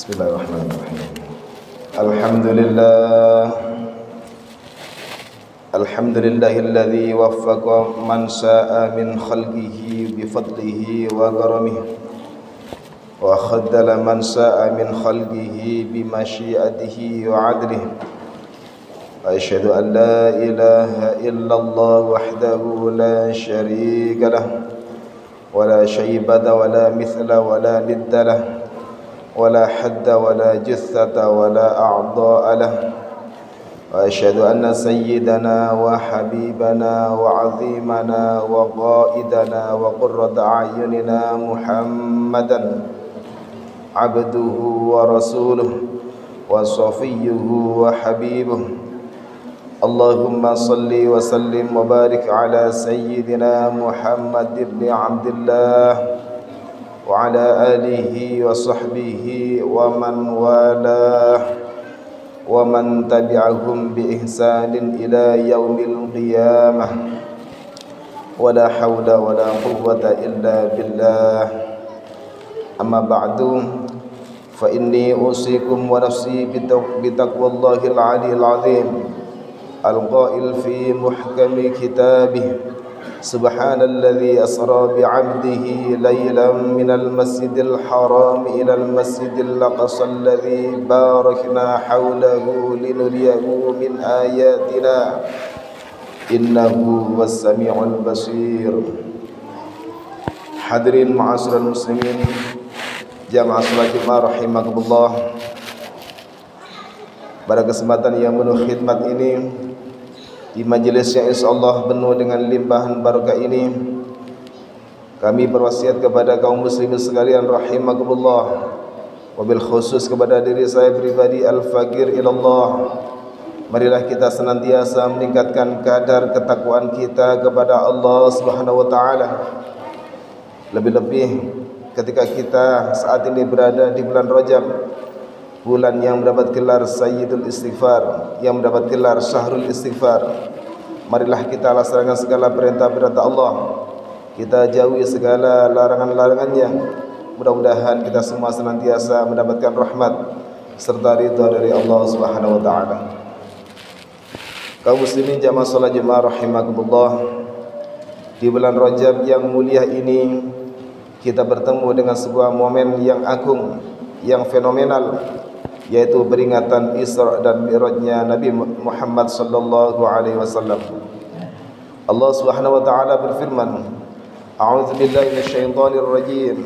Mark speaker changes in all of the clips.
Speaker 1: Bismillahirrahmanirrahim. Alhamdulillah. Alhamdulillahilladzi waffaqa man syaa min khalqihi bi fadlihi wa karamihi wa khaddala man syaa min khalqihi bi masyiatihi wa adlihi. Asyhadu an la ilaha illallah wahdahu la syarika lah wa la syaibata wa la mithla wa la nidda lah ولا حد ولا جثة ولا أعضاء له وأشهد أن سيدنا وحبيبنا وعظيمنا وقائدنا وقرة أعيننا محمدا عبده ورسوله وصفيه وحبيبه اللهم صل وسلم وبارك على سيدنا محمد بن عبد الله وعلى آله وصحبه ومن والاه ومن تبعهم بإحسان إلى يوم القيامة ولا حول ولا قوة إلا بالله أما بعد فإني أوصيكم ونفسي بتقوى الله العلي العظيم القائل في محكم كتابه سبحان الذي أسرى بعبده ليلا من المسجد الحرام إلى المسجد الأقصى الذي باركنا حوله لنريه من آياتنا إنه هو السميع البصير. Hadirin ma'asyiral muslimin jamaah salat Jumat rahimakumullah. Pada kesempatan yang penuh khidmat ini, di majlis yang insyaallah penuh dengan limpahan barakah ini, kami berwasiat kepada kaum muslimin sekalian rahimakumullah, wabil khusus kepada diri saya pribadi al-faqir ilallah, marilah kita senantiasa meningkatkan kadar ketakwaan kita kepada Allah Subhanahu wa taala. Lebih-lebih ketika kita saat ini berada di bulan Rajab, bulan yang mendapat gelar Sayyidul Istighfar, yang mendapat gelar Syahrul Istighfar. Marilah kita laksanakan segala perintah-perintah Allah, kita jauhi segala larangan-larangannya. Mudah-mudahan kita semua senantiasa mendapatkan rahmat serta ridha dari Allah Subhanahu wa taala. Kaum muslimin jamaah salat Jumat rahimakumullah, di bulan Rajab yang mulia ini kita bertemu dengan sebuah momen yang agung, yang fenomenal, yaitu peringatan Isra dan Mi'rajnya Nabi Muhammad sallallahu alaihi wasallam. Allah Subhanahu wa taala berfirman, A'udzu billahi minasyaitonir rajim.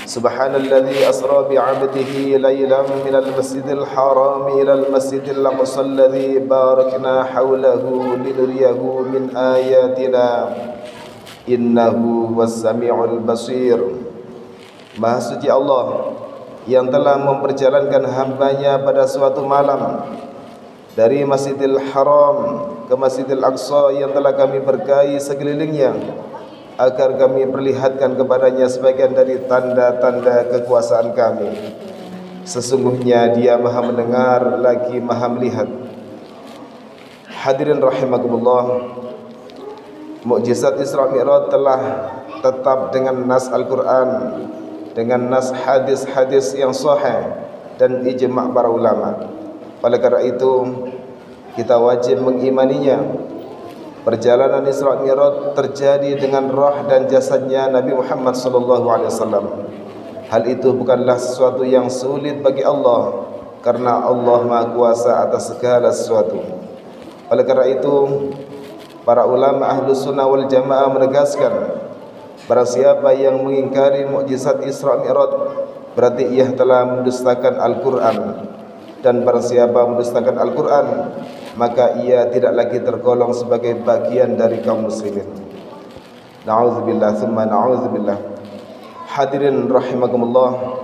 Speaker 1: Subhanalladzi asra bi'abdihi lailan minal masjidil haram ilal masjidil aqsa alladzi barakna hawlahu linuriyahu min ayatina innahu was-sami'ul basir. Maha suci Allah yang telah memperjalankan hambanya pada suatu malam dari Masjidil Haram ke Masjidil Aqsa yang telah kami berkahi sekelilingnya, agar kami perlihatkan kepadanya sebagian dari tanda-tanda kekuasaan kami. Sesungguhnya Dia Maha mendengar lagi Maha melihat. Hadirin rahimakumullah, mukjizat Isra Mi'raj telah tetap dengan nas Al-Quran, dengan nas hadis-hadis yang sahih dan ijma' para ulama. Oleh karena itu kita wajib mengimaninya. Perjalanan Isra Mi'raj terjadi dengan roh dan jasadnya Nabi Muhammad sallallahu alaihi wasallam. Hal itu bukanlah sesuatu yang sulit bagi Allah, karena Allah Maha Kuasa atas segala sesuatu. Oleh karena itu para ulama Ahlus Sunnah wal Jamaah menegaskan, barang siapa yang mengingkari mukjizat Isra Mi'raj, berarti ia telah mendustakan Al-Quran. Dan barang siapa mendustakan Al-Quran, maka ia tidak lagi tergolong sebagai bagian dari kaum muslimin. Na'udzubillah thumma na'udzubillah. Hadirin rahimakumullah,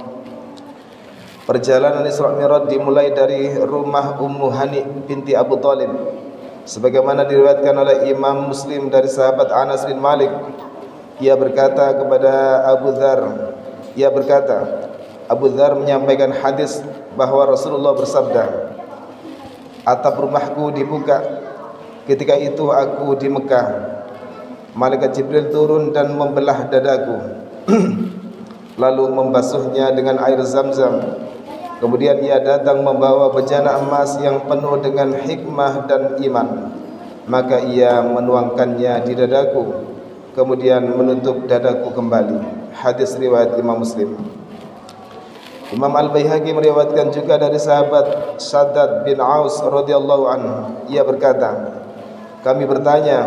Speaker 1: perjalanan Isra Mi'raj dimulai dari rumah Ummu Hani binti Abu Talib, sebagaimana diriwayatkan oleh Imam Muslim dari sahabat Anas bin Malik. Ia berkata kepada Abu Dzar, Abu Dzar menyampaikan hadis bahwa Rasulullah bersabda, atap rumahku dibuka ketika itu aku di Mekah. Malaikat Jibril turun dan membelah dadaku lalu membasuhnya dengan air Zam-Zam. Kemudian ia datang membawa bejana emas yang penuh dengan hikmah dan iman. Maka ia menuangkannya di dadaku, kemudian menutup dadaku kembali. Hadis riwayat Imam Muslim. Imam Al-Baihaqi meriwayatkan juga dari sahabat Shaddad bin Aus radhiyallahu anhu. Ia berkata, kami bertanya,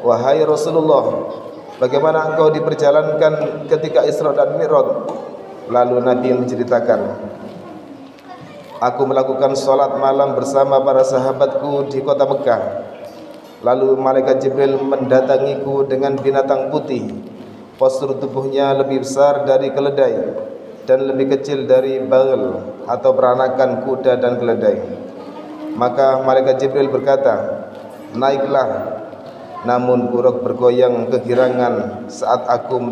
Speaker 1: wahai Rasulullah, bagaimana engkau diperjalankan ketika Isra dan Mi'raj? Lalu Nabi menceritakan, aku melakukan sholat malam bersama para sahabatku di kota Mekah. Lalu malaikat Jibril mendatangiku dengan binatang putih. Postur tubuhnya lebih besar dari keledai dan lebih kecil dari bagel atau peranakan kuda dan keledai. Maka malaikat Jibril berkata, naiklah. Namun buruk bergoyang kegirangan saat aku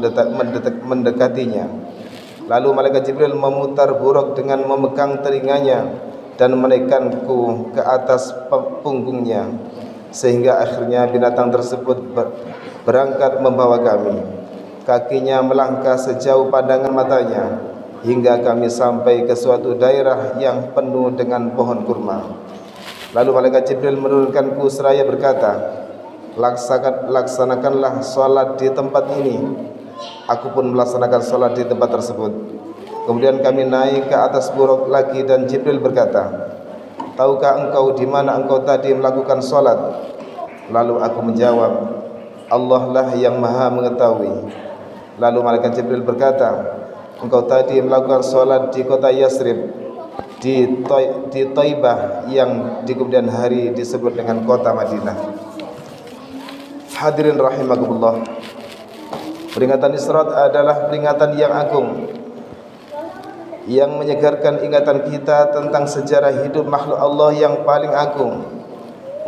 Speaker 1: mendekatinya. Lalu malaikat Jibril memutar buruk dengan memegang telinganya dan menaikkanku ke atas punggungnya, sehingga akhirnya binatang tersebut berangkat membawa kami. Kakinya melangkah sejauh pandangan matanya hingga kami sampai ke suatu daerah yang penuh dengan pohon kurma. Lalu malaikat Jibril menurunkanku seraya berkata, laksanakanlah sholat di tempat ini. Aku pun melaksanakan sholat di tempat tersebut. Kemudian kami naik ke atas buruk lagi dan Jibril berkata, tahukah engkau di mana engkau tadi melakukan sholat? Lalu aku menjawab, Allah lah yang maha mengetahui. Lalu malaikat Jibril berkata, engkau tadi melakukan sholat di kota Yasrib, di Thaibah yang di kemudian hari disebut dengan kota Madinah. Hadirin rahimakumullah, peringatan Isra adalah peringatan yang agung yang menyegarkan ingatan kita tentang sejarah hidup makhluk Allah yang paling agung,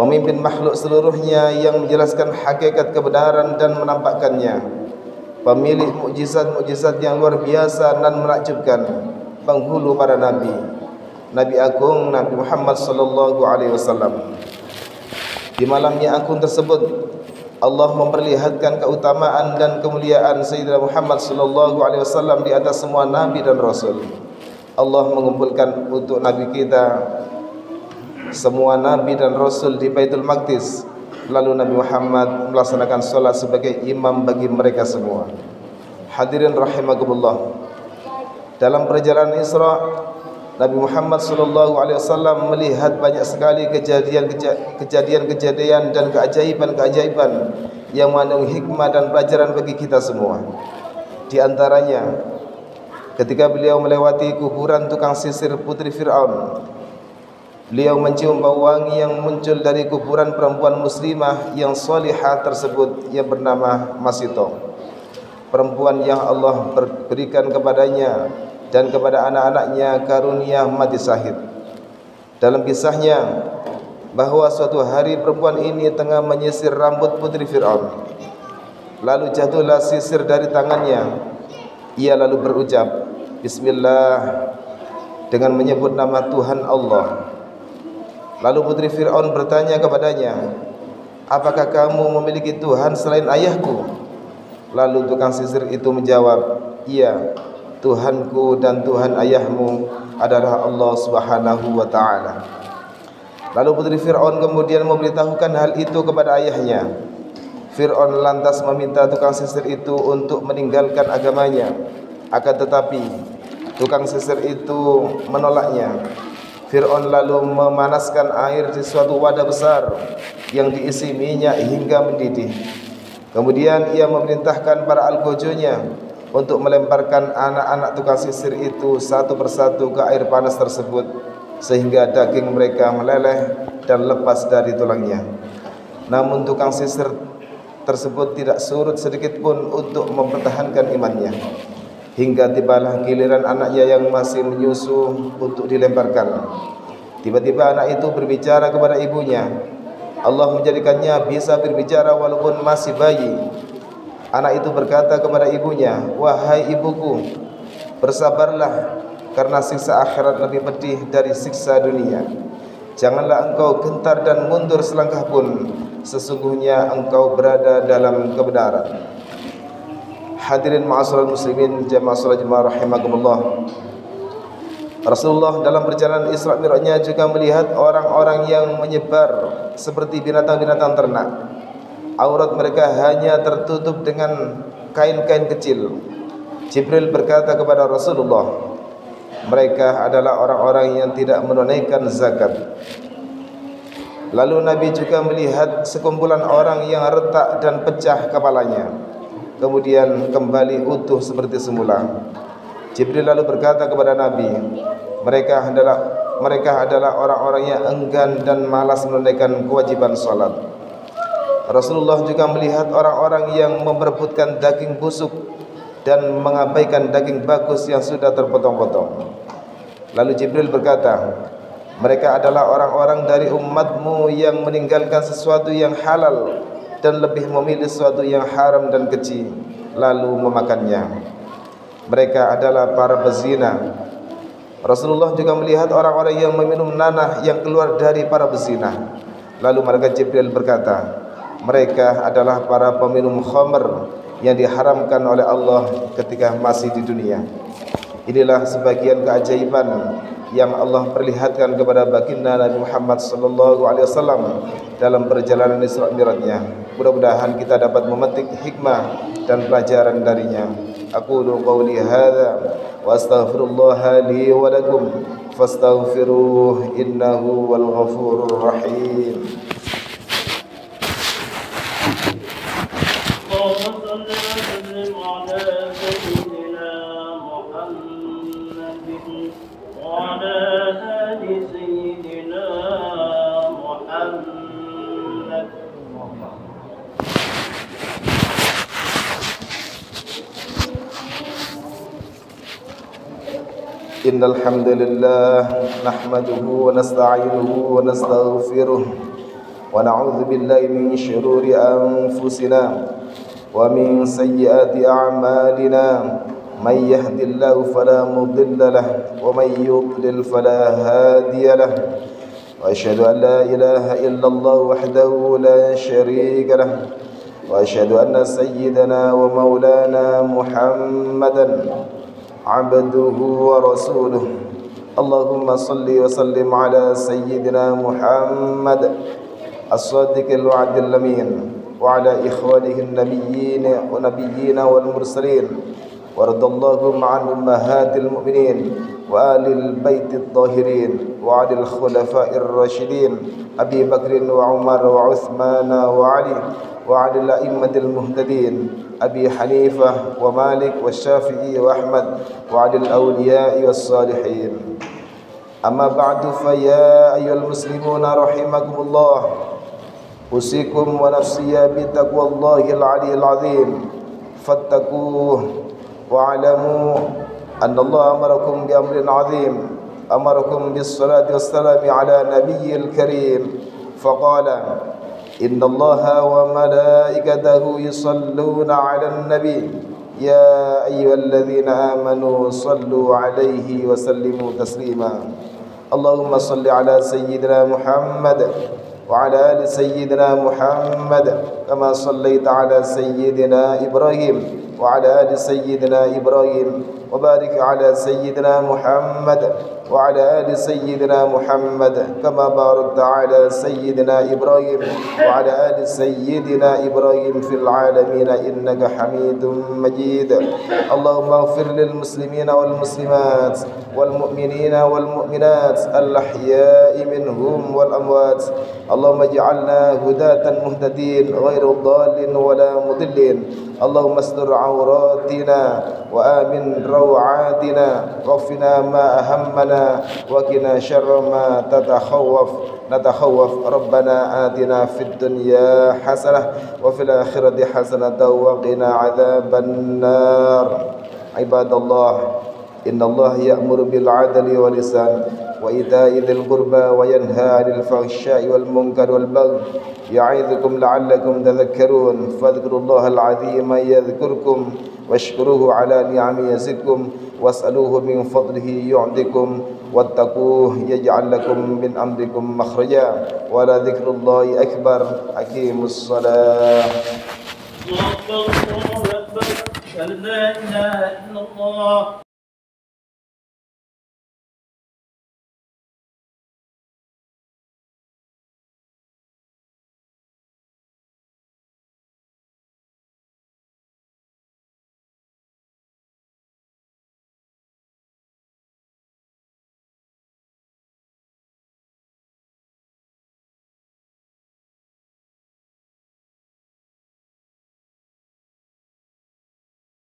Speaker 1: pemimpin makhluk seluruhnya yang menjelaskan hakikat kebenaran dan menampakkannya, pemilik mukjizat-mukjizat yang luar biasa dan menakjubkan, penghulu para nabi, Nabi agung Nabi Muhammad sallallahu alaihi wasallam. Di malamnya agung tersebut Allah memperlihatkan keutamaan dan kemuliaan Sayyidina Muhammad sallallahu alaihi wasallam di atas semua nabi dan rasul. Allah mengumpulkan untuk nabi kita semua nabi dan rasul di Baitul Maqdis. Lalu Nabi Muhammad melaksanakan salat sebagai imam bagi mereka semua. Hadirin rahimakumullah, dalam perjalanan Isra, Nabi Muhammad sallallahu alaihi wasallam melihat banyak sekali kejadian-kejadian dan keajaiban-keajaiban yang mengandung hikmah dan pelajaran bagi kita semua. Di antaranya, ketika beliau melewati kuburan tukang sisir putri Fir'aun, beliau mencium bau wangi yang muncul dari kuburan perempuan muslimah yang salihah tersebut yang bernama Masito, perempuan yang Allah berikan kepadanya dan kepada anak-anaknya karunia mati syahid. Dalam kisahnya, bahwa suatu hari perempuan ini tengah menyisir rambut putri Fir'aun. Lalu jatuhlah sisir dari tangannya. Ia lalu berucap, Bismillah, dengan menyebut nama Tuhan Allah. Lalu putri Fir'aun bertanya kepadanya, apakah kamu memiliki Tuhan selain ayahku? Lalu tukang sisir itu menjawab, iya, Tuhanku dan Tuhan ayahmu adalah Allah Subhanahu wa ta'ala. Lalu putri Fir'aun kemudian memberitahukan hal itu kepada ayahnya. Fir'aun lantas meminta tukang sisir itu untuk meninggalkan agamanya. Akan tetapi tukang sisir itu menolaknya. Fir'aun lalu memanaskan air di suatu wadah besar yang diisi minyak hingga mendidih. Kemudian ia memerintahkan para algojonya untuk melemparkan anak-anak tukang sisir itu satu persatu ke air panas tersebut, sehingga daging mereka meleleh dan lepas dari tulangnya. Namun tukang sisir tersebut tidak surut sedikit pun untuk mempertahankan imannya, hingga tibalah giliran anaknya yang masih menyusu untuk dilemparkan. Tiba-tiba anak itu berbicara kepada ibunya. Allah menjadikannya bisa berbicara walaupun masih bayi. Anak itu berkata kepada ibunya, wahai ibuku, bersabarlah, karena siksa akhirat lebih pedih dari siksa dunia. Janganlah engkau gentar dan mundur selangkah pun, sesungguhnya engkau berada dalam kebenaran. Hadirin ma'asyiral muslimin, jamaah salat jemaah rahimakumullah. Rasulullah dalam perjalanan Isra Mi'rajnya juga melihat orang-orang yang menyebar seperti binatang-binatang ternak. Aurat mereka hanya tertutup dengan kain-kain kecil. Jibril berkata kepada Rasulullah, mereka adalah orang-orang yang tidak menunaikan zakat. Lalu Nabi juga melihat sekumpulan orang yang retak dan pecah kepalanya, kemudian kembali utuh seperti semula. Jibril lalu berkata kepada Nabi, mereka adalah orang-orang yang enggan dan malas menunaikan kewajiban salat. Rasulullah juga melihat orang-orang yang memperebutkan daging busuk dan mengabaikan daging bagus yang sudah terpotong-potong. Lalu Jibril berkata, mereka adalah orang-orang dari umatmu yang meninggalkan sesuatu yang halal dan lebih memilih sesuatu yang haram dan keji, lalu memakannya. Mereka adalah para pezina. Rasulullah juga melihat orang-orang yang meminum nanah yang keluar dari para pezina. Lalu malaikat Jibril berkata, mereka adalah para peminum khamr yang diharamkan oleh Allah ketika masih di dunia. Inilah sebagian keajaiban yang Allah perlihatkan kepada baginda Nabi Muhammad sallallahu alaihi wasallam dalam perjalanan Isra Mi'rajnya. Mudah-mudahan kita dapat memetik hikmah dan pelajaran darinya. Aqulu qawli hadza wa astaghfirullah li wa lakum fastaghfiruhu innahu wal ghafurur rahim. Innal hamdalillah nahmaduhu wa nasta'inuhu wa nastaghfiruh wa na'udzu billahi min shururi anfusina wa min sayyiati a'malina may yahdihillahu fala mudilla lahu wa may yudlil fala hadiya lahu wa asyhadu an la ilaha illallah wahdahu la syarika lahu wa asyhadu anna sayyidana wa maulana Muhammadan abduhu wa rasuluh. Allahumma salli wa sallim ala sayyidina Muhammad as-sadiqil wa'dil amin wa ala ikhwanihi an-nabiyyin wal mursalin wa radallahu an ummahatil mu'minin wa alil baitit tahirin wa alil khulafa'ir rasyidin Abi Bakrin wa Umar wa Uthman wa Ali wa alil a'immatil muhtadin Abi Hanifah wa Malik wa Syafi'i wa Ahmad wa alil awliya'i was salihin. Amma ba'du fa ya ayyuhal muslimuna rahimakumullah. Usikum wa nafsiya bi taqwallahil 'aliyyil 'azim. Fattaquh wa 'alamu anna Allah amarakum bi amrin 'azim. Amarakum bis salati was salami 'ala nabiyyil karim. Faqala إن الله وملائكته يصلون على النبي يا أيها الذين آمنوا صلوا عليه وسلموا تسليما اللهم صل على سيدنا محمد وعلى آل سيدنا محمد كما صليت على سيدنا إبراهيم وعلى آل سيدنا إبراهيم وبارك على سيدنا محمد وعلى آل سيدنا محمد كما باركت على سيدنا إبراهيم وعلى آل سيدنا إبراهيم في العالمين إنك حميد مجيد اللهم اغفر للمسلمين والمسلمات والمؤمنين والمؤمنات الأحياء منهم والأموات اللهم اجعلنا هداة مهتدين غير ضال ولا مضلين اللهم استر عوراتنا وآمن روعاتنا واغفنا ما أهمنا وقنا شر ما نتخوف ربنا آتنا في الدنيا حسنة وفي الآخرة حسنة وقنا عذاب النار عباد الله إن الله يأمر بالعدل والإحسان وإيتاء ذي القربى وينهى عن الفحشاء والمنكر والبغي يعظكم لعلكم تذكرون فاذكروا الله العظيم يذكركم واشكروه على نعمه يزدكم واسألوه من فضله يعطكم واتقوه يجعل لكم من أمركم مخرجا ولذكر الله أكبر أقيموا الصلاة. الله أكبر. لا إله إلا الله